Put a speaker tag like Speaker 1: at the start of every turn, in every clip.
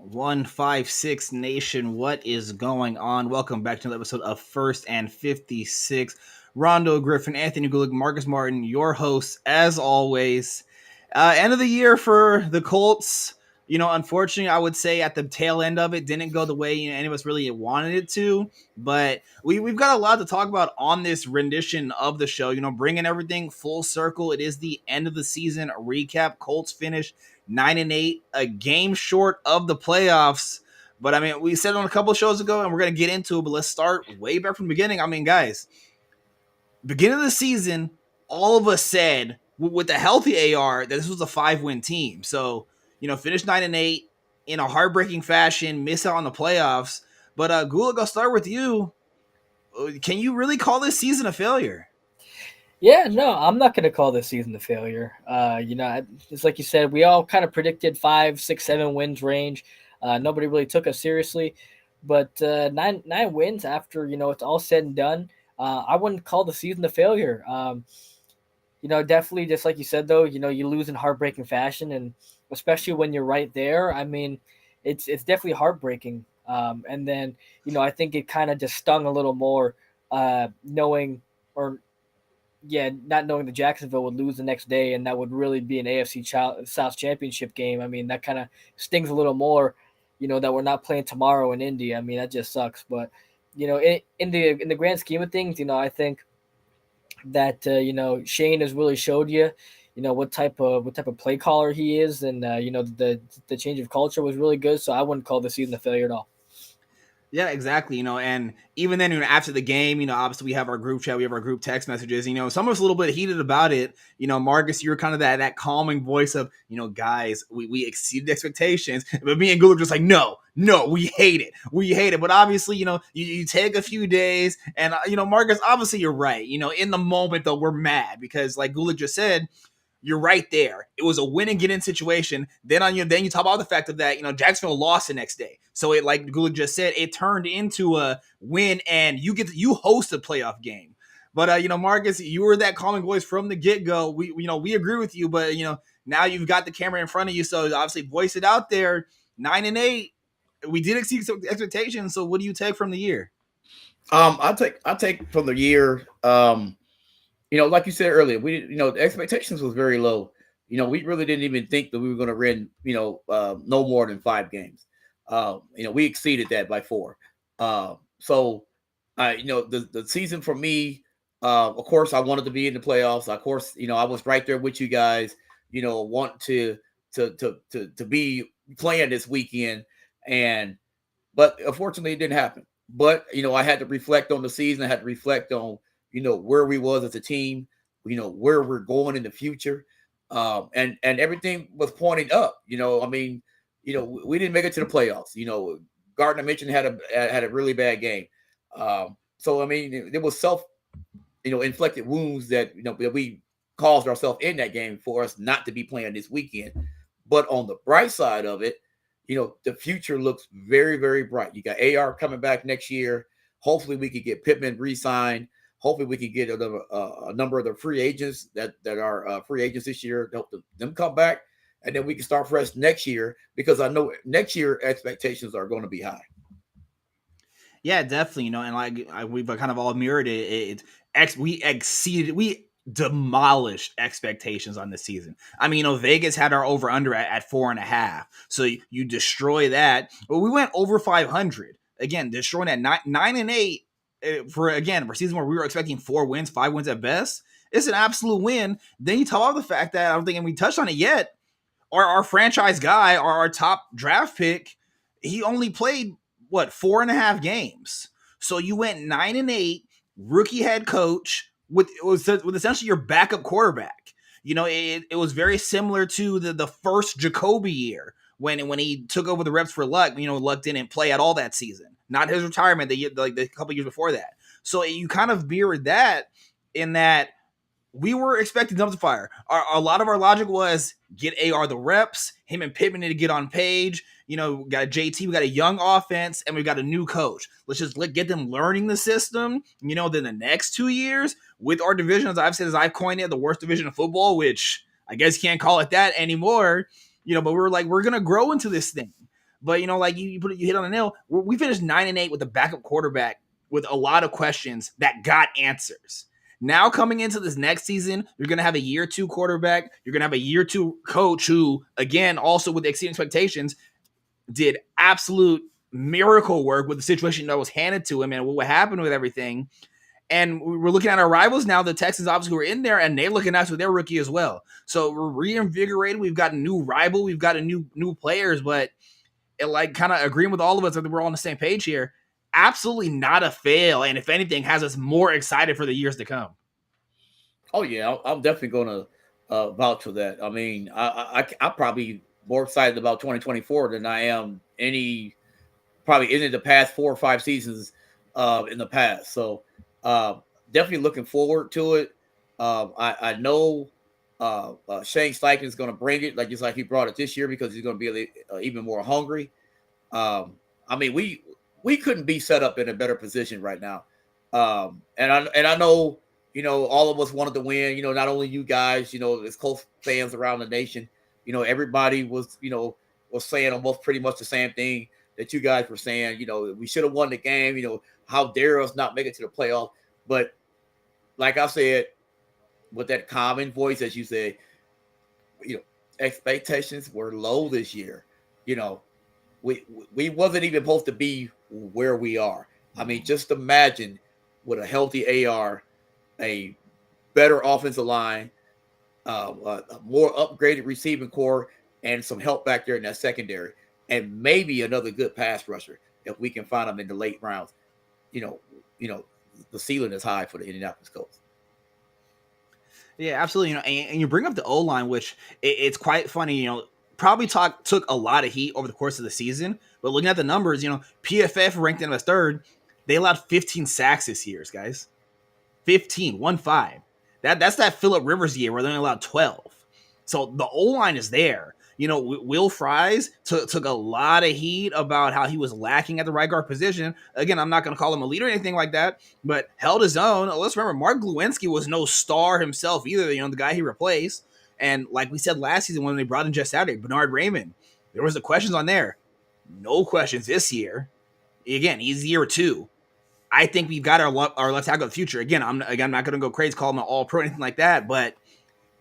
Speaker 1: 156 Nation, what is going on? Welcome back to another episode of First and 56. Rondo Griffin, Anthony Gulick, Marcus Martin, your hosts, as always. End of the year for the Colts. Unfortunately, I would say at the tail end of it, didn't go the way any of us really wanted it to. But we've got a lot to talk about on this rendition of the show. Bringing everything full circle. It is the end of the season recap. Colts finish 9-8, a game short of the playoffs. But I mean, we said it on a couple of shows ago, and we're gonna get into it. But let's start way back from the beginning. I mean, guys, beginning of the season, all of us said with the healthy AR that this was a 5-win team. So finish 9-8 in a heartbreaking fashion, miss out on the playoffs. But Gulik, I'll start with you. Can you really call this season a failure?
Speaker 2: Yeah, no, I'm not going to call this season a failure. It's like you said, we all kind of predicted 5, 6, 7 wins range. Nobody really took us seriously, but nine wins after it's all said and done. I wouldn't call the season a failure. Definitely, just like you said, though, you lose in heartbreaking fashion, and especially when you're right there. I mean, it's definitely heartbreaking. And then I think it kind of just stung a little more, knowing or not knowing that Jacksonville would lose the next day, and that would really be an AFC South Championship game. I mean, that kind of stings a little more, that we're not playing tomorrow in Indy. I mean, that just sucks. But in the grand scheme of things, I think that Shane has really showed you, what type of play caller he is, and the change of culture was really good. So I wouldn't call the season a failure at all.
Speaker 1: Yeah, exactly. And even then, after the game, obviously we have our group chat, we have our group text messages. Some of us a little bit heated about it. Marcus, you're kind of that calming voice of, guys, we exceeded expectations. But me and Gulick just like, no, we hate it. But obviously, you take a few days, and Marcus, obviously you're right. In the moment though, we're mad because, like Gulick just said, you're right there. It was a win and get in situation. Then then you talk about the fact of that, Jacksonville lost the next day. So it, like Gulick just said, it turned into a win, and you host a playoff game. But Marcus, you were that calming voice from the get go. We agree with you, but now you've got the camera in front of you, so obviously voice it out there. 9-8, we did exceed expectations. So what do you take from the year?
Speaker 3: I take from the year. Like you said earlier, the expectations was very low. We really didn't even think that we were going to win, no more than 5 games. We exceeded that by 4. The season for me, of course, I wanted to be in the playoffs. Of course, I was right there with you guys. Want to be playing this weekend, but unfortunately, it didn't happen. But I had to reflect on the season. I had to reflect on where we was as a team, where we're going in the future. And everything was pointing up. We didn't make it to the playoffs. Gardner mentioned had a really bad game. There was inflicted wounds that that we caused ourselves in that game for us not to be playing this weekend. But on the bright side of it, the future looks very, very bright. You got AR coming back next year. Hopefully we could get Pittman re-signed. Hopefully we can get a number of the free agents that are free agents this year, help them come back, and then we can start fresh next year, because I know next year expectations are going to be high.
Speaker 1: Yeah, definitely. And we've kind of all mirrored it. We demolished expectations on this season. I mean, Vegas had our over under at 4.5, so you destroy that. But we went over 500 again, destroying that 9-8. For a season where we were expecting 4 wins, 5 wins at best. It's an absolute win. Then you talk about the fact that I don't think, and we touched on it yet, our franchise guy, our top draft pick, he only played 4.5 games. So you went 9-8, rookie head coach with essentially your backup quarterback. It was very similar to the first Jacoby year when he took over the reps for Luck. Luck didn't play at all that season. Not his retirement, the couple years before that. So you kind of mirrored that in that we were expecting dumpster fire. A lot of our logic was get AR the reps. Him and Pittman need to get on page. We got a JT, we got a young offense, and we got a new coach. Let's just get them learning the system. Then the next 2 years with our division, as I've coined it, the worst division of football, which I guess you can't call it that anymore. But we were like, we're gonna grow into this thing. But like you hit on the nail. We finished 9-8 with a backup quarterback with a lot of questions that got answers. Now coming into this next season, you're going to have a year 2 quarterback. You're going to have a year 2 coach who, again, also with exceeding expectations, did absolute miracle work with the situation that was handed to him and what happened with everything. And we're looking at our rivals now, the Texans obviously were in there, and they're looking at their rookie as well. So we're reinvigorated. We've got a new rival. We've got a new players, but it kind of agreeing with all of us that we're all on the same page here. Absolutely not a fail, and if anything, has us more excited for the years to come.
Speaker 3: Oh yeah, I'm definitely going to vouch for that. I mean, I'm probably more excited about 2024 than I am probably any of the past 4 or 5 seasons in the past. So definitely looking forward to it. I know Shane Steichen is going to bring it, just like he brought it this year, because he's going to be even more hungry. I mean, we couldn't be set up in a better position right now. And I know, all of us wanted to win. Not only you guys, as Colts fans around the nation. Everybody was saying almost pretty much the same thing that you guys were saying. We should have won the game. How dare us not make it to the playoffs? But like I said, with that common voice, as you said, expectations were low this year. We wasn't even supposed to be where we are. I mean, just imagine with a healthy AR, a better offensive line, a more upgraded receiving core, and some help back there in that secondary, and maybe another good pass rusher if we can find them in the late rounds. The ceiling is high for the Indianapolis Colts.
Speaker 1: Yeah, absolutely. And you bring up the O-line, which it's quite funny. Probably took a lot of heat over the course of the season, but looking at the numbers, PFF ranked them as third. They allowed 15 sacks this year, guys. 15. That's that Phillip Rivers year where they only allowed 12. So the O-line is there. Will Fries took a lot of heat about how he was lacking at the right guard position. Again, I'm not going to call him a leader or anything like that, but held his own. Let's remember, Mark Glowinski was no star himself either, the guy he replaced. And like we said last season when they brought in just Saturday, Bernard Raymond, there was the questions on there. No questions this year. Again, he's year 2. I think we've got our left tackle of the future. Again, I'm not going to go crazy, call him an all-pro or anything like that, but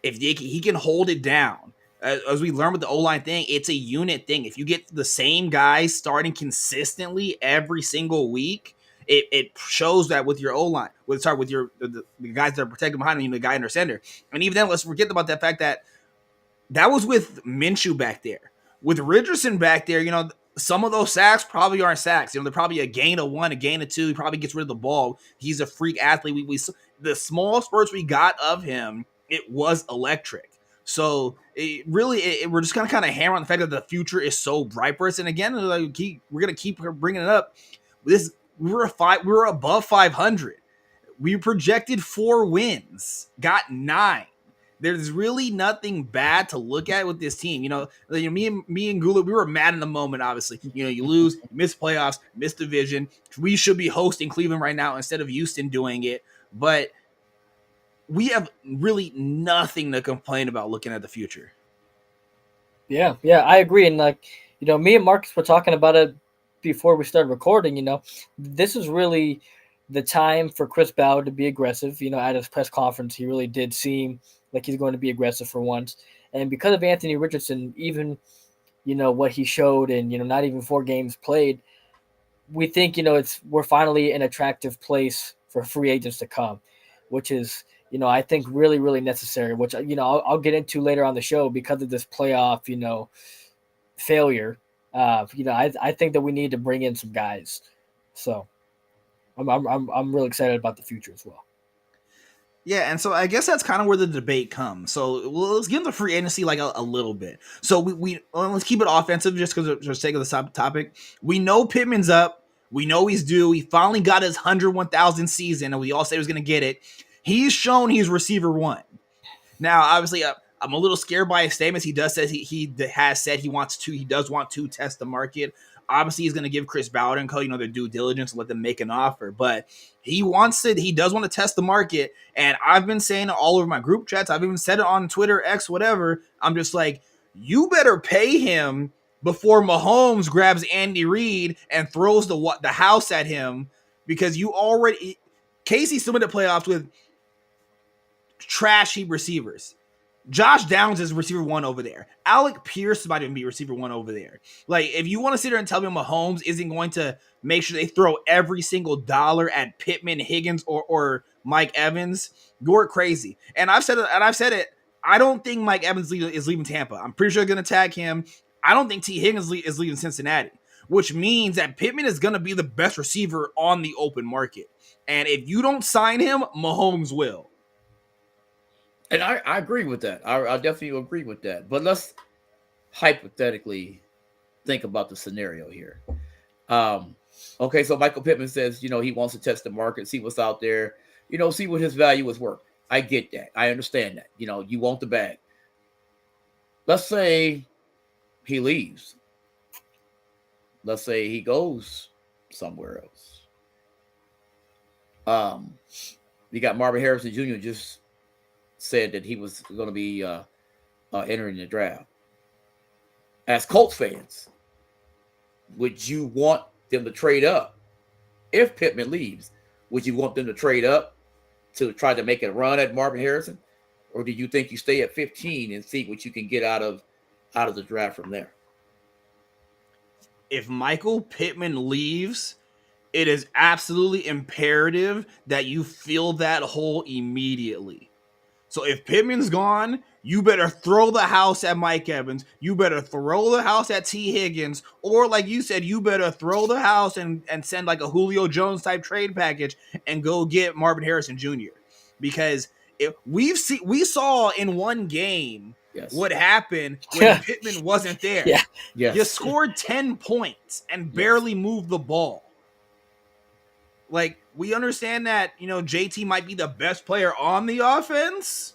Speaker 1: if he can hold it down, as we learned with the O-line thing, it's a unit thing. If you get the same guys starting consistently every single week, it shows that with your O-line, with the guys that are protecting behind him, the guy under center. And even then, let's forget about that fact that was with Minshew back there. With Richardson back there, some of those sacks probably aren't sacks. They're probably a gain of 1, a gain of 2. He probably gets rid of the ball. He's a freak athlete. The small spurts we got of him, it was electric. So we're just kind of hammer on the fact that the future is so bright for us. And again, we're gonna keep bringing it up. We were above 500. We projected 4 wins, got 9. There's really nothing bad to look at with this team. Me and Gula, we were mad in the moment. Obviously, you lose, you miss playoffs, miss division. We should be hosting Cleveland right now instead of Houston doing it, but we have really nothing to complain about looking at the future.
Speaker 2: Yeah, I agree. And me and Marcus were talking about it before we started recording. This is really the time for Chris Ballard to be aggressive. At his press conference, he really did seem like he's going to be aggressive for once. And because of Anthony Richardson, even, what he showed and, not even 4 games played, we think, we're finally an attractive place for free agents to come, which is, I think really, really necessary, which, I'll get into later on the show because of this playoff, failure. I think that we need to bring in some guys. So I'm really excited about the future as well.
Speaker 1: Yeah, and so I guess that's kind of where the debate comes. So let's get into free agency a little bit. So let's keep it offensive just because for the sake of the topic. We know Pittman's up. We know he's due. He finally got his 101,000 season, and we all said he was going to get it. He's shown he's receiver 1. Now, obviously, I'm a little scared by his statements. He does say he has said he does want to test the market. Obviously, he's going to give Chris Ballard and co, their due diligence and let them make an offer. But he does want to test the market. And I've been saying it all over my group chats. I've even said it on Twitter, X, whatever. I'm just like, you better pay him before Mahomes grabs Andy Reid and throws the house at him, because you already Casey still in the playoffs with trashy receivers. Josh Downs is receiver one over there. Alec Pierce might even be receiver one over there. Like, if you want to sit there and tell me Mahomes isn't going to make sure they throw every single dollar at Pittman, Higgins, or Mike Evans, you're crazy. And I've said it. I don't think Mike Evans is leaving Tampa. I'm pretty sure they're going to tag him. I don't think T. Higgins is leaving Cincinnati, which means that Pittman is going to be the best receiver on the open market. And if you don't sign him, Mahomes will.
Speaker 3: And I agree with that. I definitely agree with that. But let's hypothetically think about the scenario here. Okay, so Michael Pittman says, he wants to test the market, see what's out there, see what his value is worth. I get that. I understand that. You want the bag. Let's say he leaves. Let's say he goes somewhere else. You got Marvin Harrison Jr. just said that he was going to be entering the draft. As Colts fans, would you want them to trade up? If Pittman leaves, would you want them to trade up to try to make a run at Marvin Harrison? Or do you think you stay at 15 and see what you can get out of the draft from there?
Speaker 1: If Michael Pittman leaves, it is absolutely imperative that you fill that hole immediately. So if Pittman's gone, you better throw the house at Mike Evans. You better throw the house at T. Higgins. Or like you said, you better throw the house and send like a Julio Jones type trade package and go get Marvin Harrison Jr. Because we saw in one game what happened when Pittman wasn't there.
Speaker 2: Yeah.
Speaker 3: Yes.
Speaker 1: You scored 10 points and barely moved the ball. Like, we understand that, JT might be the best player on the offense,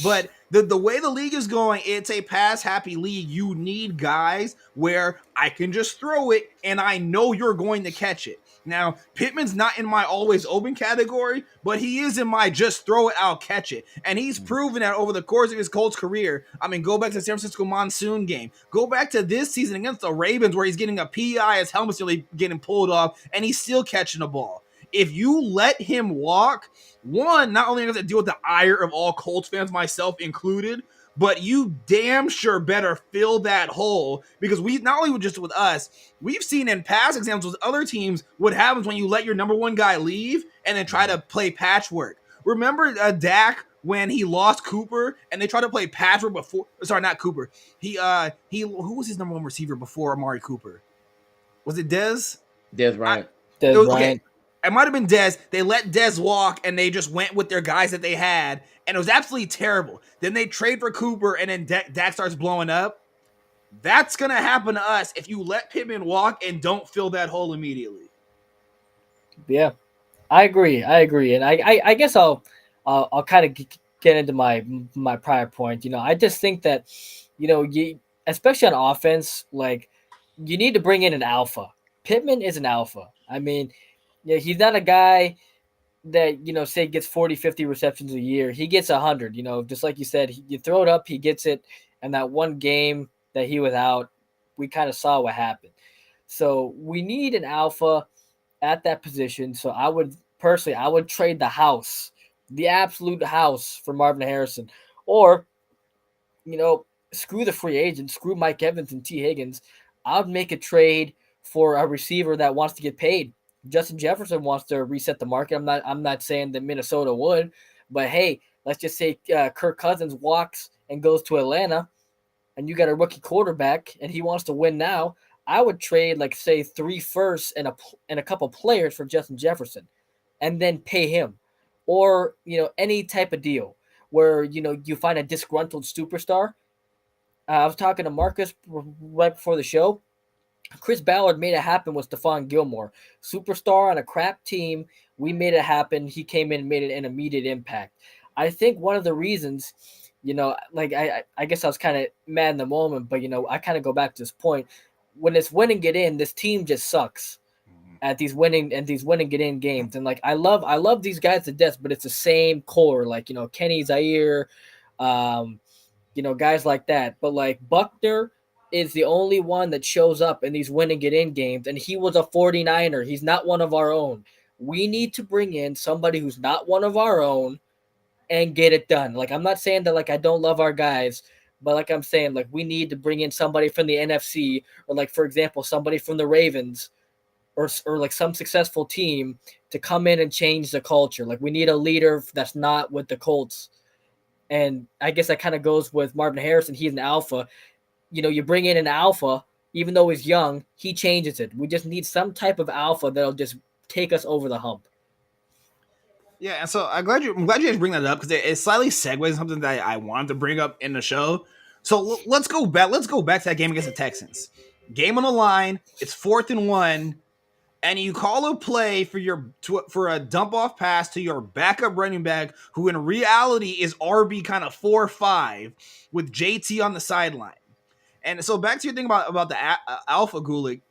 Speaker 1: but the way the league is going, it's a pass-happy league. You need guys where I can just throw it, and I know you're going to catch it. Now, Pittman's not in my always open category, but he is in my just throw it, I'll catch it. And he's proven that over the course of his Colts career. I mean, go back to the San Francisco Monsoon game. Go back to this season against the Ravens where he's getting a PI, his helmet's really getting pulled off, and he's still catching the ball. If you let him walk, one, not only does it deal with the ire of all Colts fans, myself included, but you damn sure better fill that hole, because we not only just with us, we've seen in past examples with other teams what happens when you let your number one guy leave and then try to play patchwork. Remember Dak when he lost Cooper and they tried to play patchwork before? Sorry, not Cooper. Who was his number one receiver before Amari Cooper? Was it Dez?
Speaker 3: Dez Bryant.
Speaker 1: Okay. It might have been Dez. They let Dez walk, and they just went with their guys that they had, and it was absolutely terrible. Then they trade for Cooper, and then Dak starts blowing up. That's going to happen to us if you let Pittman walk and don't fill that hole immediately.
Speaker 2: Yeah, I agree. And I guess I'll kind of get into my prior point. I just think that, you especially on offense, like, you need to bring in an alpha. Pittman is an alpha. I mean, he's not a guy that, say gets 40, 50 receptions a year. He gets 100, just like you said, you throw it up, he gets it. And that one game that he was out, we kind of saw what happened. So we need an alpha at that position. So I would trade the house, the absolute house, for Marvin Harrison. Or, screw the free agent, screw Mike Evans and T. Higgins. I would make a trade for a receiver that wants to get paid. Justin Jefferson wants to reset the market. I'm not saying that Minnesota would, but hey, let's just say Kirk Cousins walks and goes to Atlanta, and you got a rookie quarterback, and he wants to win now. I would trade, like, say, 3 firsts and a couple players for Justin Jefferson, and then pay him, or any type of deal where you find a disgruntled superstar. I was talking to Marcus right before the show. Chris Ballard made it happen with Stephon Gilmore. Superstar on a crap team. We made it happen. He came in and made an immediate impact. I think one of the reasons, like I guess I was kind of mad in the moment, but, I kind of go back to this point. When it's win and get in, this team just sucks at these winning get in games. And, like, I love these guys to death, but it's the same core, like, Kenny Zaire, guys like that. But, like, Buckner, is the only one that shows up in these win and get in games, and he was a 49er. He's not one of our own. We need to bring in somebody who's not one of our own and get it done. Like, I'm not saying that like I don't love our guys, but like I'm saying, like, we need to bring in somebody from the NFC, or like, for example, somebody from the Ravens, or like some successful team to come in and change the culture. Like, we need a leader that's not with the Colts. And I guess that kind of goes with Marvin Harrison. He's an alpha. You bring in an alpha, even though he's young, he changes it. We just need some type of alpha that'll just take us over the hump.
Speaker 1: Yeah, and so I'm glad you guys bring that up because it slightly segues something that I wanted to bring up in the show. So let's go back. Let's go back to that game against the Texans. Game on the line. It's 4th-and-1, and you call a play for a dump off pass to your backup running back, who in reality is RB kind of 4-5 with JT on the sideline. And so back to your thing about the Alpha Gulik.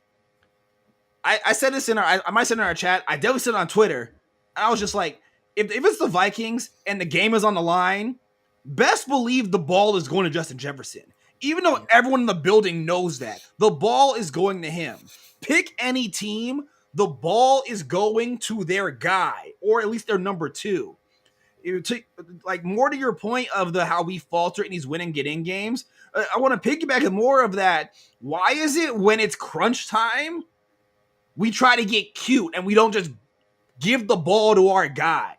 Speaker 1: I said this I might say it in our chat. I definitely said it on Twitter. And I was just like, if it's the Vikings and the game is on the line, best believe the ball is going to Justin Jefferson. Even though everyone in the building knows that, the ball is going to him. Pick any team, the ball is going to their guy, or at least their number 2. Like, more to your point of how we falter in these win and get in games, I want to piggyback on more of that. Why is it when it's crunch time, we try to get cute and we don't just give the ball to our guy?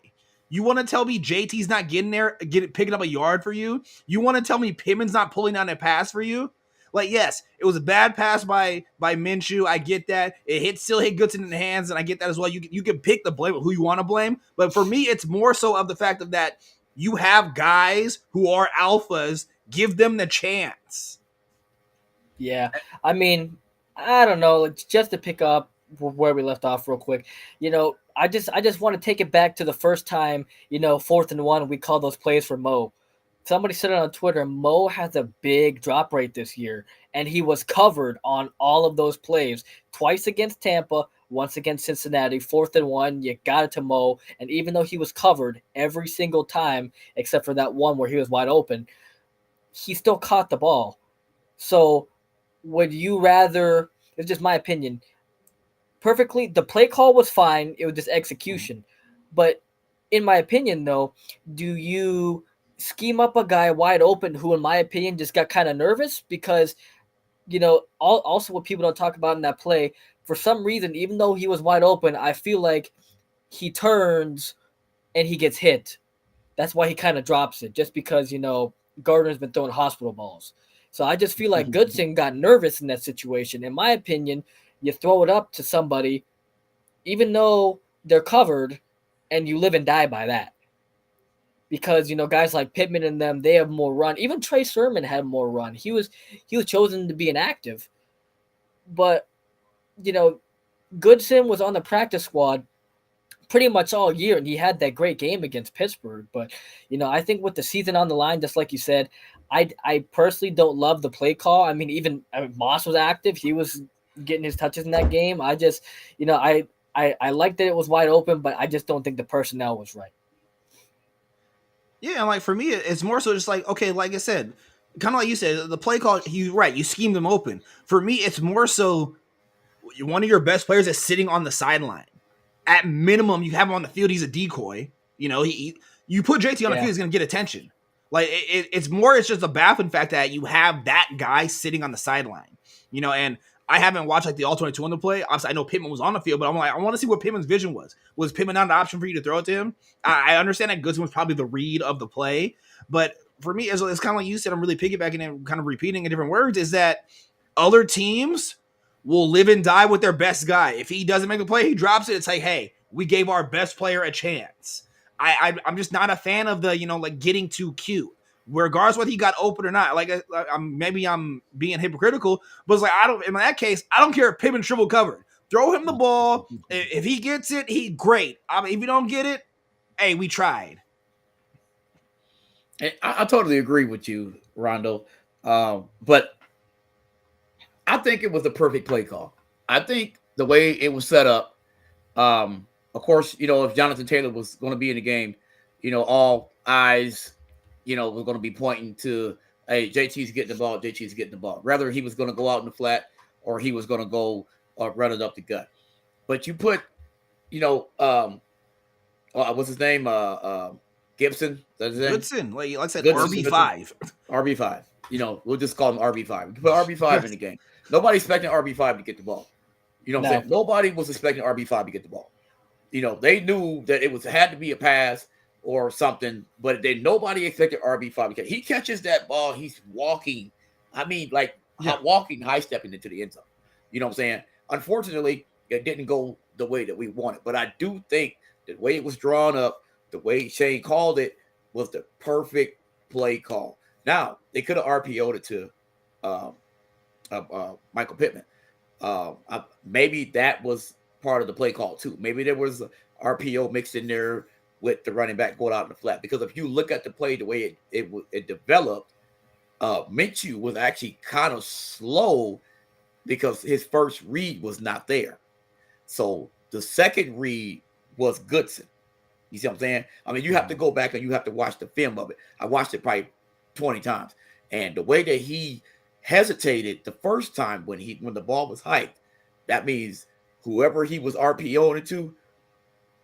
Speaker 1: You want to tell me JT's not getting there, picking up a yard for you? You want to tell me Pittman's not pulling down a pass for you? Like, yes, it was a bad pass by Minshew. I get that. It still hit Goodson in the hands, and I get that as well. You can pick the blame of who you want to blame. But for me, it's more so of the fact of that you have guys who are alphas. Give them the chance.
Speaker 2: Yeah. I mean, I don't know. Just to pick up where we left off real quick, I just want to take it back to the first time, 4th-and-1, we call those plays for Mo. Somebody said it on Twitter, Mo has a big drop rate this year, and he was covered on all of those plays. Twice against Tampa, once against Cincinnati. 4th-and-1, you got it to Mo, and even though he was covered every single time, except for that one where he was wide open, he still caught the ball. So would you rather, it's just my opinion, perfectly, the play call was fine, it was just execution. But in my opinion, though, do you scheme up a guy wide open who, in my opinion, just got kind of nervous? Because, also what people don't talk about in that play, for some reason, even though he was wide open, I feel like he turns and he gets hit. That's why he kind of drops it, just because, Gardner's been throwing hospital balls. So I just feel like Goodson got nervous in that situation. In my opinion, you throw it up to somebody, even though they're covered, and you live and die by that. Because, guys like Pittman and them, they have more run. Even Trey Sermon had more run. He was chosen to be inactive. But, Goodson was on the practice squad pretty much all year, and he had that great game against Pittsburgh. But, I think with the season on the line, just like you said, I personally don't love the play call. I mean, Moss was active. He was getting his touches in that game. I just, I like that it was wide open, but I just don't think the personnel was right.
Speaker 1: Yeah, and like for me, it's more so just like, okay, like I said, kind of like you said, the play call, you schemed them open. For me, it's more so one of your best players is sitting on the sideline. At minimum, you have him on the field. He's a decoy. You put JT on the field, he's going to get attention. Like it's just a baffling fact that you have that guy sitting on the sideline. And I haven't watched like the all-22 on the play. Obviously, I know Pittman was on the field, but I'm like, I want to see what Pittman's vision was. Was Pittman not an option for you to throw it to him? I understand that Goodson was probably the read of the play, but for me, it's kind of like you said, I'm really piggybacking and kind of repeating in different words, is that other teams will live and die with their best guy. If he doesn't make the play, he drops it. It's like, hey, we gave our best player a chance. I'm just not a fan of the, like getting too cute. Regardless whether he got open or not, like maybe I'm being hypocritical, but it's like in that case, I don't care if Pittman triple covered. Throw him the ball. If he gets it, he great. If you don't get it, hey, we tried.
Speaker 3: And I totally agree with you, Rondo. But I think it was the perfect play call. I think the way it was set up, of course, if Jonathan Taylor was going to be in the game, all eyes, we're going to be pointing to hey, JT's getting the ball. JT's getting the ball. Rather, he was going to go out in the flat or he was going to go run it up the gut. But you put, what's his name? Gibson. That's his name?
Speaker 1: Goodson, like I said,
Speaker 3: Goodson.
Speaker 1: RB5.
Speaker 3: RB5. We'll just call him RB5. You put RB5 in the game. Nobody expecting RB5 to get the ball. You know what I'm saying? Nobody was expecting RB5 to get the ball. They knew that it had to be a pass or something, but then nobody expected RB5 because he catches that ball. He's walking. I mean, walking, high stepping into the end zone. You know what I'm saying? Unfortunately, it didn't go the way that we wanted, but I do think the way it was drawn up, the way Shane called it was the perfect play call. Now, they could have RPO'd it to Michael Pittman. Maybe that was part of the play call too. Maybe there was a RPO mixed in there with the running back going out in the flat. Because if you look at the play, the way it developed, Minshew was actually kind of slow because his first read was not there. So the second read was Goodson. You see what I'm saying? I mean, you have to go back and you have to watch the film of it. I watched it probably 20 times. And the way that he hesitated the first time when the ball was hiked, that means whoever he was RPOing it to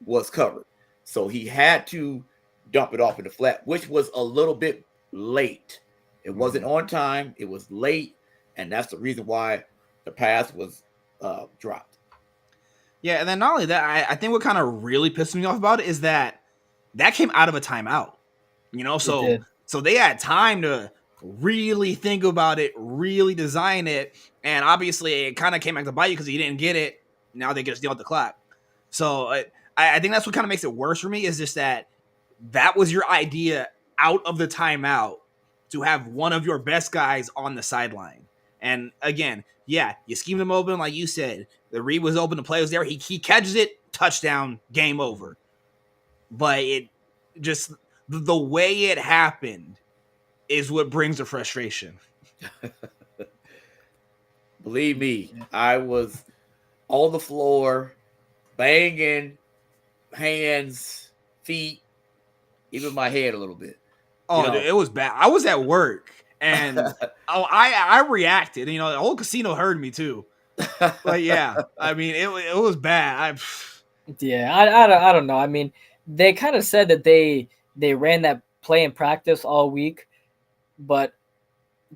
Speaker 3: was covered. So he had to dump it off in the flat, which was a little bit late. It wasn't on time. It was late. And that's the reason why the pass was dropped.
Speaker 1: Yeah, and then not only that, I think what kind of really pissed me off about it is that came out of a timeout. So they had time to really think about it, really design it, and obviously it kind of came back to bite you because you didn't get it. Now they just deal with the clock. So I think that's what kind of makes it worse for me is just that was your idea out of the timeout to have one of your best guys on the sideline. And again, yeah, you schemed him open like you said. The read was open, the play was there. He catches it, touchdown, game over. But it just the way it happened is what brings the frustration.
Speaker 3: Believe me, I was on the floor, banging, hands, feet, even my head a little bit.
Speaker 1: Oh, dude, it was bad. I was at work, and I reacted. The whole casino heard me too. But yeah, I mean, it was bad.
Speaker 2: I don't know. I mean, they kind of said that they ran that play in practice all week, but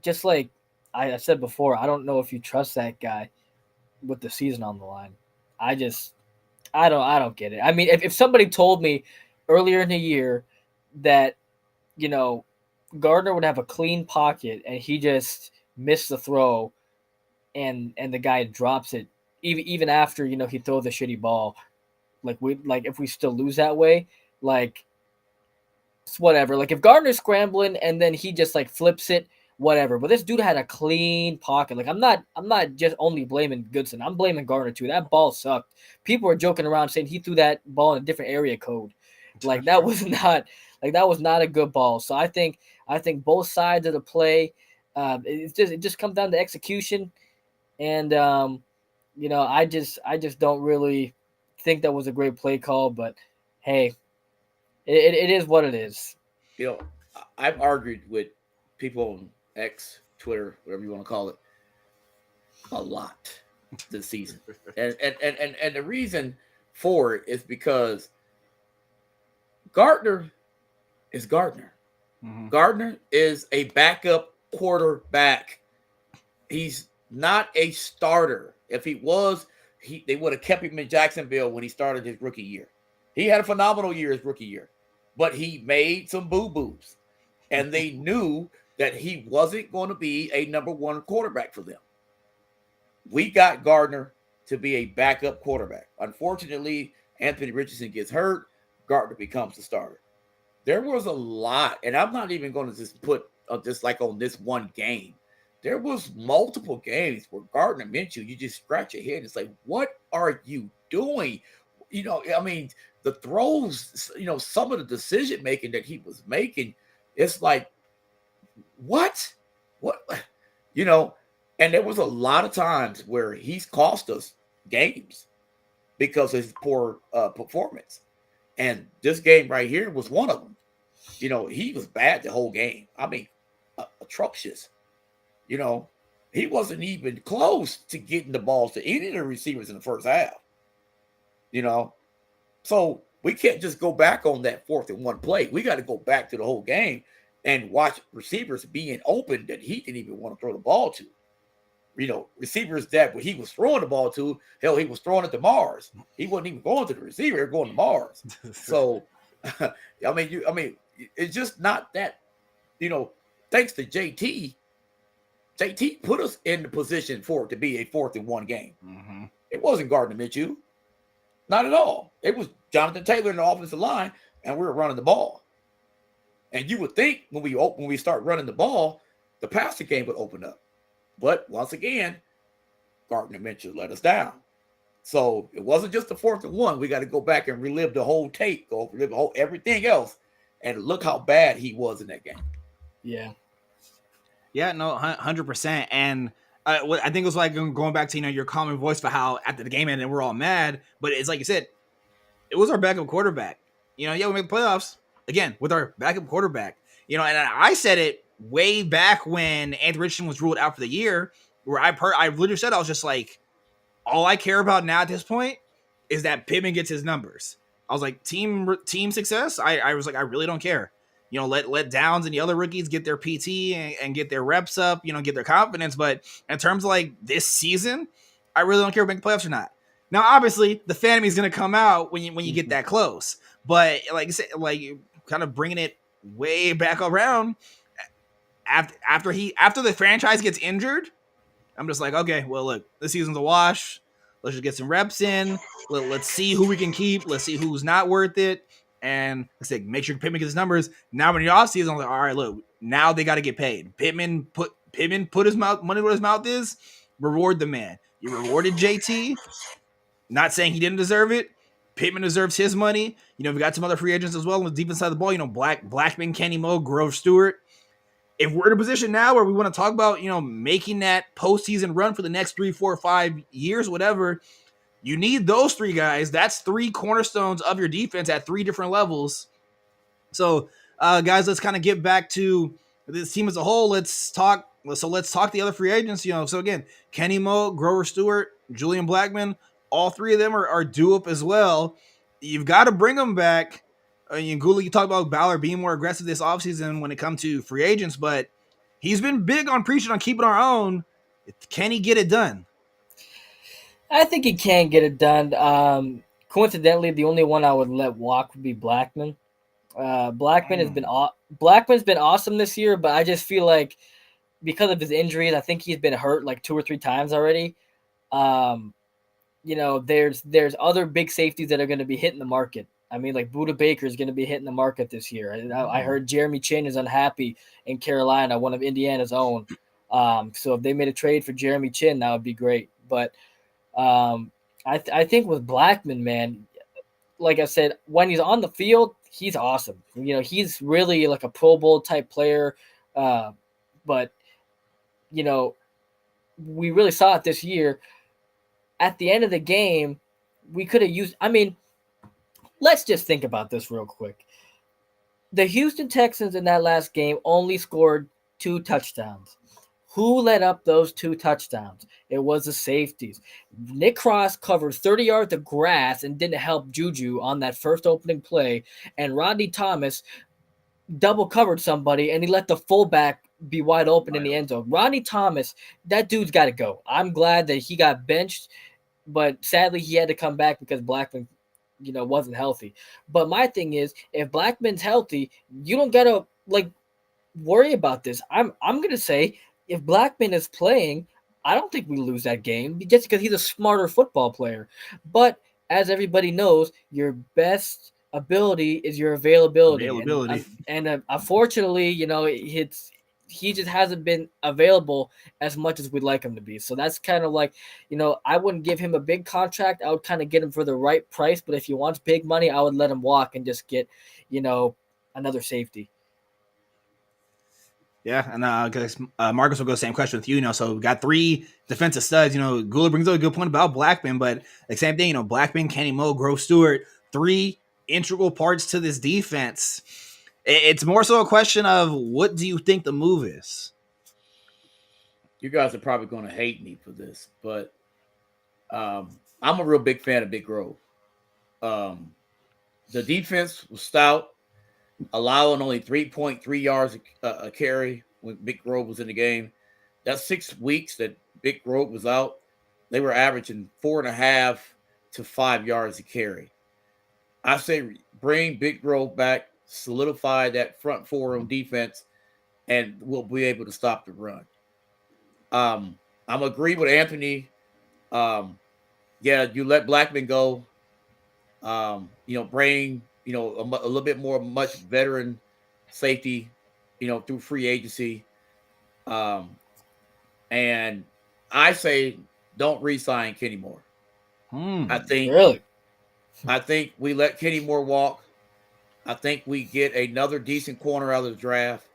Speaker 2: just like I said before, I don't know if you trust that guy with the season on the line. I don't get it. I mean, if somebody told me earlier in the year that Gardner would have a clean pocket and he just missed the throw and the guy drops it even after he throws the shitty ball, if we still lose that way, it's whatever. If Gardner's scrambling and then he just flips it, whatever. But this dude had a clean pocket. I'm not just only blaming Goodson. I'm blaming Gardner too. That ball sucked. People were joking around saying he threw that ball in a different area code. That was not a good ball. So I think both sides of the play, it just comes down to execution, and I just don't really think that was a great play call. But hey, it is what it is.
Speaker 3: I've argued with people on X, Twitter, whatever you want to call it, a lot this season, and the reason for it is because Gardner is Gardner. Mm-hmm. Gardner is a backup quarterback. He's not a starter. If he was, they would have kept him in Jacksonville when he started his rookie year. He had a phenomenal year his rookie year, but he made some boo-boos, and they knew that he wasn't going to be a number one quarterback for them. We got Gardner to be a backup quarterback. Unfortunately, Anthony Richardson gets hurt. Gardner becomes the starter. There was a lot, and I'm not even going to just put just on this one game. There was multiple games where Gardner Minshew, you just scratch your head and say, what are you doing? I mean, the throws, some of the decision making that he was making, it's like, what? And there was a lot of times where he's cost us games because of his poor performance. And this game right here was one of them. He was bad the whole game. I mean, atrocious. You know, he wasn't even close to getting the balls to any of the receivers in the first half. You know, so we can't just go back on that 4th and 1 play. We got to go back to the whole game and watch receivers being open that he didn't even want to throw the ball to. You know, receivers that he was throwing the ball to, hell, he was throwing it to Mars. He wasn't even going to the receiver; he was going to Mars. So, I mean, it's just not that. You know, thanks to JT put us in the position for it to be a 4th and 1 game.
Speaker 1: Mm-hmm.
Speaker 3: It wasn't Gardner Minshew, not at all. It was Jonathan Taylor in the offensive line, and we were running the ball. And you would think when we start running the ball, the passing game would open up. But once again, Gardner Minshew let us down. So it wasn't just the 4th and 1. We got to go back and relive the whole tape, relive everything else, and look how bad he was in that game.
Speaker 2: Yeah.
Speaker 1: Yeah, no, 100%. And I think it was like going back to, your common voice for how after the game ended, we're all mad. But it's like you said, it was our backup quarterback. We made the playoffs again with our backup quarterback. And I said it way back when Anthony Richardson was ruled out for the year, where I literally said, I was just like, all I care about now at this point is that Pittman gets his numbers. I was like, team success. I was like, I really don't care. Let Downs and the other rookies get their PT and get their reps up, get their confidence. But in terms of like this season, I really don't care if we make the playoffs or not. Now, obviously, the fan is going to come out when you get that close. But like I said, like kind of bringing it way back around after the franchise gets injured, I'm just like, okay, well, look, this season's a wash. Let's just get some reps in. Let's see who we can keep. Let's see who's not worth it. And let's say, make sure Pittman gets his numbers. Now, in the offseason, I'm like, all right, look, now they got to get paid. Pittman put his money where his mouth is. Reward the man. You rewarded JT. Not saying he didn't deserve it. Pittman deserves his money. We got some other free agents as well on the defense side of the ball. Blackman, Kenny Moe, Grove Stewart. If we're in a position now where we want to talk about, making that postseason run for the next 3, 4, 5 years, whatever, you need those 3 guys. That's 3 cornerstones of your defense at 3 different levels. So, guys, let's kind of get back to this team as a whole. Let's talk the other free agents. So again, Kenny Moe, Grover Stewart, Julian Blackman, all 3 of them are due up as well. You've got to bring them back. Gula, you talk about Ballard being more aggressive this offseason when it comes to free agents, but he's been big on preaching on keeping our own. Can he get it done?
Speaker 2: I think he can get it done. Coincidentally, the only one I would let walk would be Blackman. Blackman's been awesome this year, but I just feel like because of his injuries, I think he's been hurt like 2 or 3 times already. There's other big safeties that are going to be hitting the market. I mean, like Budda Baker is going to be hitting the market this year. I heard Jeremy Chin is unhappy in Carolina, one of Indiana's own. So if they made a trade for Jeremy Chin, that would be great. But I think with Blackman, man, like I said, when he's on the field, he's awesome. He's really like a Pro Bowl type player. But we really saw it this year. At the end of the game, we could have used – I mean, let's just think about this real quick. The Houston Texans in that last game only scored 2 touchdowns. Who led up those 2 touchdowns? It was the safeties. Nick Cross covered 30 yards of grass and didn't help Juju on that first opening play. And Rodney Thomas double covered somebody, and he let the fullback be wide open in the end zone. Rodney Thomas, that dude's got to go. I'm glad that he got benched, but sadly he had to come back because Blackman wasn't healthy. But my thing is, if Blackman's healthy, you don't gotta worry about this. I'm gonna say if Blackman is playing, I don't think we lose that game just because he's a smarter football player. But as everybody knows, your best ability is your availability. And unfortunately, he just hasn't been available as much as we'd like him to be. So that's kind of like, I wouldn't give him a big contract. I would kind of get him for the right price. But if he wants big money, I would let him walk and just get, another safety.
Speaker 1: Yeah, and Marcus will go same question with you. So we got 3 defensive studs. Gula brings up a good point about Blackman, but the same thing. Blackman, Kenny Moe, Grove Stewart, 3 integral parts to this defense. It's more so a question of what do you think the move is?
Speaker 3: You guys are probably going to hate me for this, but I'm a real big fan of Big Grove. Um, the defense was stout, allowing only 3.3 yards a carry when Big Grove was in the game. That's 6 weeks that Big Grove was out. They were averaging 4.5 to 5 yards a carry. I say bring Big Grove back, solidify that front four on defense, and we'll be able to stop the run. I'm agree with Anthony. Um, yeah, you let Blackman go. Bring a little bit more much veteran safety, through free agency. Um, and I say don't re-sign Kenny Moore. I think
Speaker 2: Really?
Speaker 3: I think we let Kenny Moore walk. I think we get another decent corner out of the draft.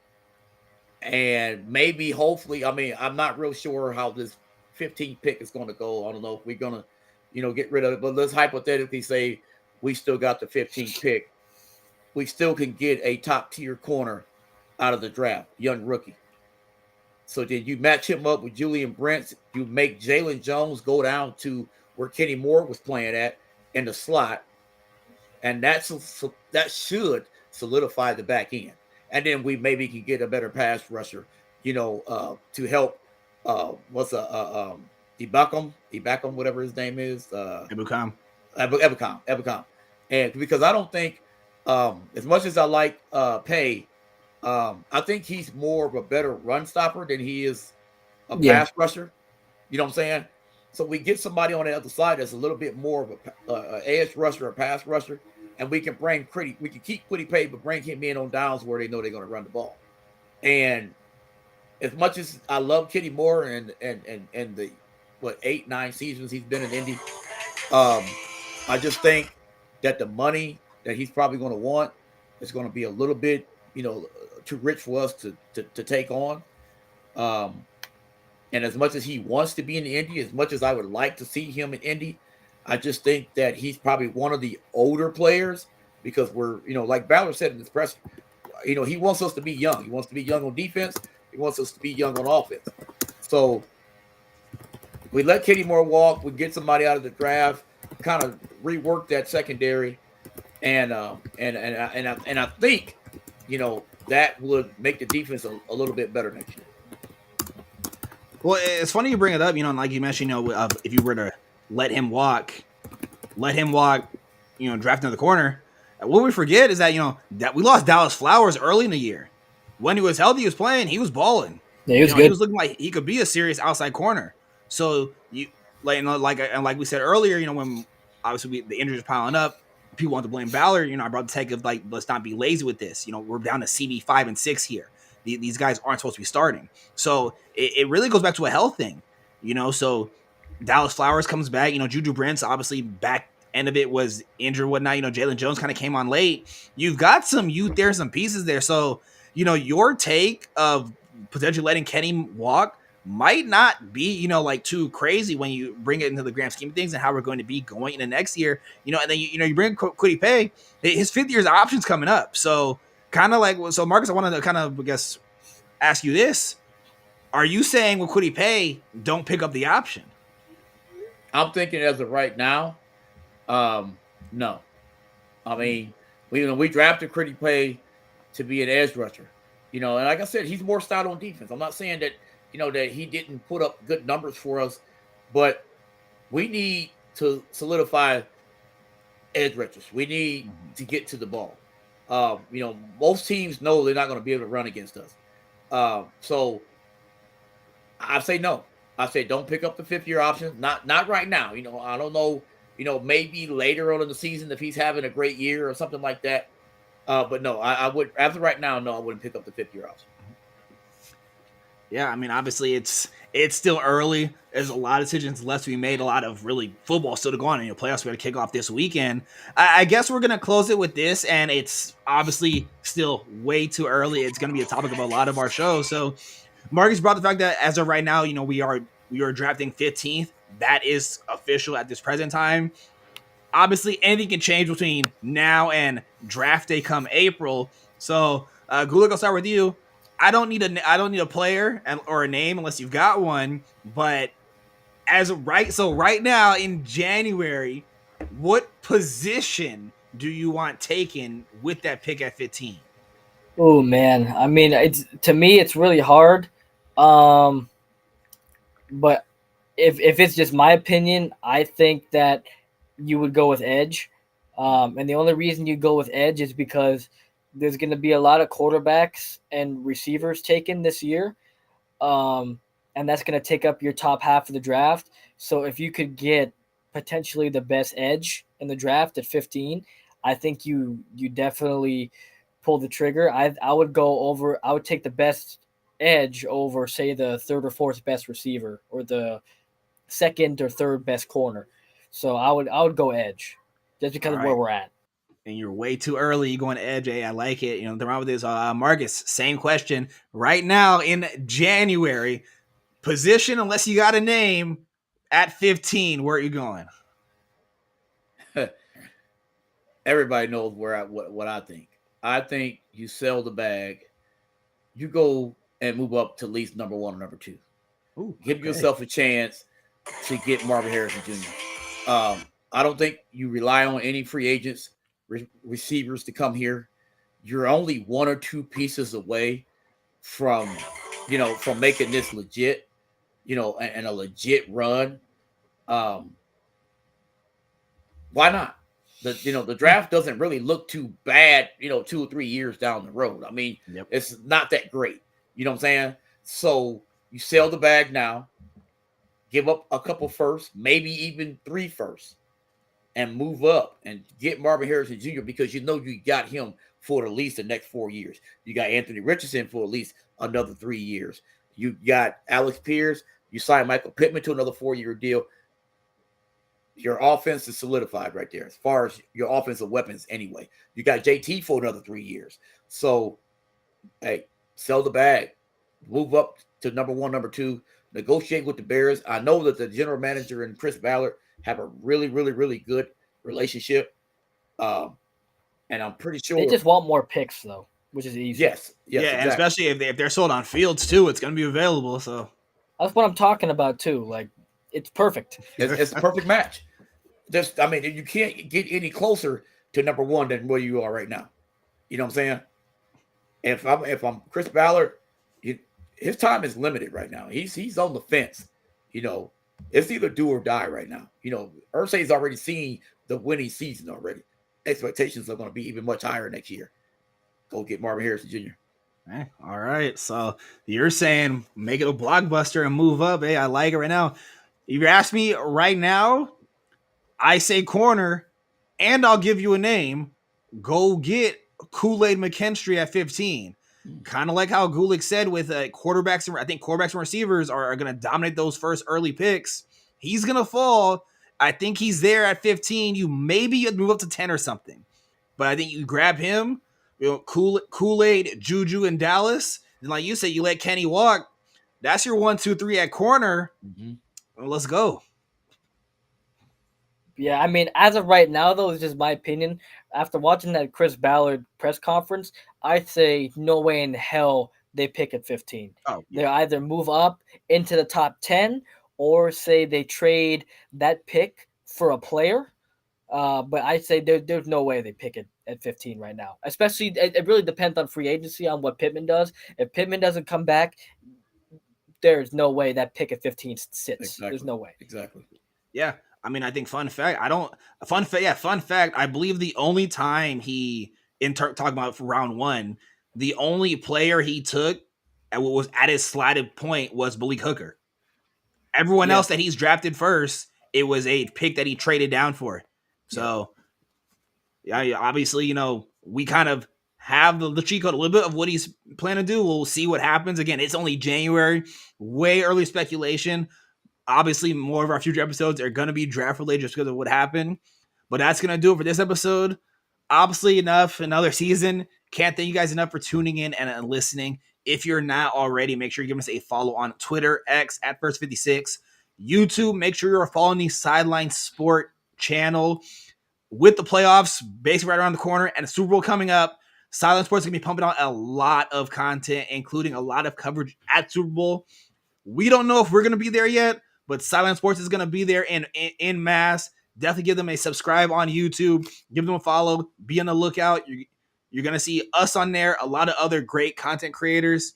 Speaker 3: And maybe, hopefully, I mean, I'm not real sure how this 15th pick is going to go. I don't know if we're going to, get rid of it. But let's hypothetically say we still got the 15th pick. We still can get a top tier corner out of the draft, young rookie. So then you match him up with Julian Brents. You make Jalen Jones go down to where Kenny Moore was playing at in the slot. And that should solidify the back end. And then we maybe can get a better pass rusher, to help. Ibakam, whatever his name is, Ebukam, and because I don't think, as much as I like Pay, I think he's more of a better run stopper than he is a pass rusher. You know what I'm saying? So we get somebody on the other side that's a little bit more of a edge rusher, a pass rusher. And we can keep Quiddy Pay, but bring him in on downs where they know they're going to run the ball. And as much as I love Kenny Moore and the 8-9 seasons he's been in Indy, I just think that the money that he's probably going to want is going to be a little bit, too rich for us to take on. And as much as he wants to be in Indy, as much as I would like to see him in Indy, I just think that he's probably one of the older players because we're, like Ballard said in his press, he wants us to be young. He wants to be young on defense. He wants us to be young on offense. So we let Kenny Moore walk. We get somebody out of the draft, kind of rework that secondary, and I think, that would make the defense a little bit better next year.
Speaker 1: Well, it's funny you bring it up. Like you mentioned, if you were to let him walk, draft another corner. What we forget is that, that we lost Dallas Flowers early in the year. When he was healthy, he was playing, he was balling.
Speaker 2: Yeah, he was good.
Speaker 1: He was looking like he could be a serious outside corner. So like we said earlier, when obviously the injuries are piling up, people want to blame Ballard. I brought the take of let's not be lazy with this. We're down to CB 5 and 6 here. These guys aren't supposed to be starting. So it really goes back to a health thing. So Dallas Flowers comes back. Juju Brents, obviously, back end of it was injured, whatnot. Jalen Jones kind of came on late. You've got some youth there, some pieces there. So, your take of potentially letting Kenny walk might not be, too crazy when you bring it into the grand scheme of things and how we're going to be going into next year. And then, you bring Quiddy Pay, his 5th year's option's coming up. So, Marcus, I wanted to kind of, I guess, ask you this. Are you saying with Quiddy Pay, don't pick up the option?
Speaker 3: I'm thinking as of right now, no. I mean, we drafted Quiddy Pay to be an edge rusher, and like I said, he's more stout on defense. I'm not saying that, that he didn't put up good numbers for us, but we need to solidify edge rushers. We need to get to the ball. Most teams know they're not going to be able to run against us. So I say no. I say don't pick up the 5th-year option. Not right now. I don't know. Maybe later on in the season if he's having a great year or something like that. But no, I would, after right now, no, I wouldn't pick up the 5th-year option.
Speaker 1: Yeah, I mean, obviously it's still early. There's a lot of decisions left to be made. A lot of really football still to go on. And playoffs are going to kick off this weekend. I guess we're going to close it with this, and it's obviously still way too early. It's going to be a topic of a lot of our shows. So Marcus brought the fact that as of right now, we are drafting 15th. That is official at this present time. Obviously, anything can change between now and draft day come April. So Gulik, I'll start with you. I don't need a player or a name unless you've got one. But right now in January, what position do you want taken with that pick at 15?
Speaker 2: Oh man, I mean, it's to me, it's really hard. Um, but if it's just my opinion, I think that you would go with edge. And the only reason you go with edge is because there's going to be a lot of quarterbacks and receivers taken this year. Um, and that's going to take up your top half of the draft. So if you could get potentially the best edge in the draft at 15, I think you definitely pull the trigger. I would go over. I would take the best edge over, say, the third or fourth best receiver or the second or third best corner. So I would go edge just because
Speaker 1: All
Speaker 2: of where
Speaker 1: right.
Speaker 2: we're at.
Speaker 1: And you're way too early. You're going to edge. Hey, I like it. You know, the wrong with this. Marcus, same question. Right now in January, position, unless you got a name, at 15, where are you going?
Speaker 3: Everybody knows what I think. I think you sell the bag, you go and move up to at least number one or number two.
Speaker 1: Ooh,
Speaker 3: Give
Speaker 1: okay.
Speaker 3: yourself a chance to get Marvin Harrison Jr. I don't think you rely on any free agents, receivers to come here. You're only one or two pieces away from making this legit, and a legit run. Why not? The draft doesn't really look too bad, 2 or 3 years down the road. I mean,
Speaker 1: Yep.
Speaker 3: It's not that great. You know what I'm saying? So you sell the bag now, give up a couple firsts, maybe even 3 firsts, and move up and get Marvin Harrison Jr. because you got him for at least the next 4 years. You got Anthony Richardson for at least another 3 years. You got Alex Pierce. You signed Michael Pittman to another 4-year deal. Your offense is solidified right there as far as your offensive weapons anyway. You got JT for another 3 years. So, hey, sell the bag. Move up to number one, number two. Negotiate with the Bears. I know that the general manager and Chris Ballard have a really, really, really good relationship. And I'm pretty sure
Speaker 2: They just want more picks though, which is easy.
Speaker 3: Yes,
Speaker 1: Yeah,
Speaker 3: exactly.
Speaker 1: and especially if they're sold on Fields too, it's going to be available. So
Speaker 2: That's what I'm talking about too. Like, it's perfect.
Speaker 3: It's a perfect match. You can't get any closer to number one than where you are right now. You know what I'm saying? If I'm Chris Ballard, his time is limited right now. He's on the fence. It's either do or die right now. Irsay's already seen the winning season already. Expectations are going to be even much higher next year. Go get Marvin Harrison Jr.
Speaker 1: Hey, all right. So you're saying make it a blockbuster and move up. Hey, I like it right now. If you ask me right now, I say corner, and I'll give you a name. Go get Kool-Aid McKinstry at 15. Kind of like how Gulick said with quarterbacks. I think quarterbacks and receivers are going to dominate those first early picks. He's going to fall. I think he's there at 15. You maybe move up to 10 or something. But I think you grab him, Kool-Aid, Juju, and Dallas. And like you said, you let Kenny walk. That's your 1, 2, 3 at corner.
Speaker 3: Mm-hmm.
Speaker 1: Well, let's go.
Speaker 2: Yeah, I mean, as of right now, though, it's just my opinion. After watching that Chris Ballard press conference, I'd say no way in hell they pick at 15.
Speaker 1: Oh, yeah.
Speaker 2: They either move up into the top 10 or say they trade that pick for a player. But I'd say there's no way they pick it at 15 right now. Especially, it really depends on free agency, on what Pittman does. If Pittman doesn't come back, there's no way that pick at 15 sits.
Speaker 3: Exactly.
Speaker 2: There's no way.
Speaker 3: Exactly.
Speaker 1: Yeah. I mean, I think fun fact. Fun fact. I believe the only time talking about for round one, the only player he took at what was at his slotted point was Malik Hooker. Everyone else that he's drafted first, it was a pick that he traded down for. So, yeah, obviously, we kind of have the cheat code, a little bit of what he's planning to do. We'll see what happens. Again, it's only January, way early speculation. Obviously, more of our future episodes are going to be draft related just because of what happened. But that's going to do it for this episode. Obviously, enough. Another season. Can't thank you guys enough for tuning in and listening. If you're not already, make sure you give us a follow on Twitter, X at First56. YouTube, make sure you're following the Sideline Sport channel with the playoffs basically right around the corner and the Super Bowl coming up. Sideline Sports is going to be pumping out a lot of content, including a lot of coverage at Super Bowl. We don't know if we're going to be there yet, but Sideline Sports is going to be there in mass. Definitely give them a subscribe on YouTube. Give them a follow. Be on the lookout. You're going to see us on there, a lot of other great content creators.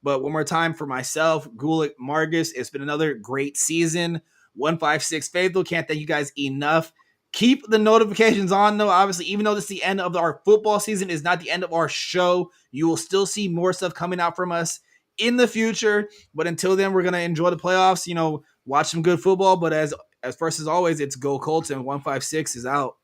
Speaker 1: But one more time for myself, Gulick, Margus, it's been another great season. 156 Faithful. Can't thank you guys enough. Keep the notifications on, though. Obviously, even though this is the end of our football season, is not the end of our show. You will still see more stuff coming out from us in the future. But until then, we're going to enjoy the playoffs, watch some good football. But as first as always, it's Go Colts, and 156 is out.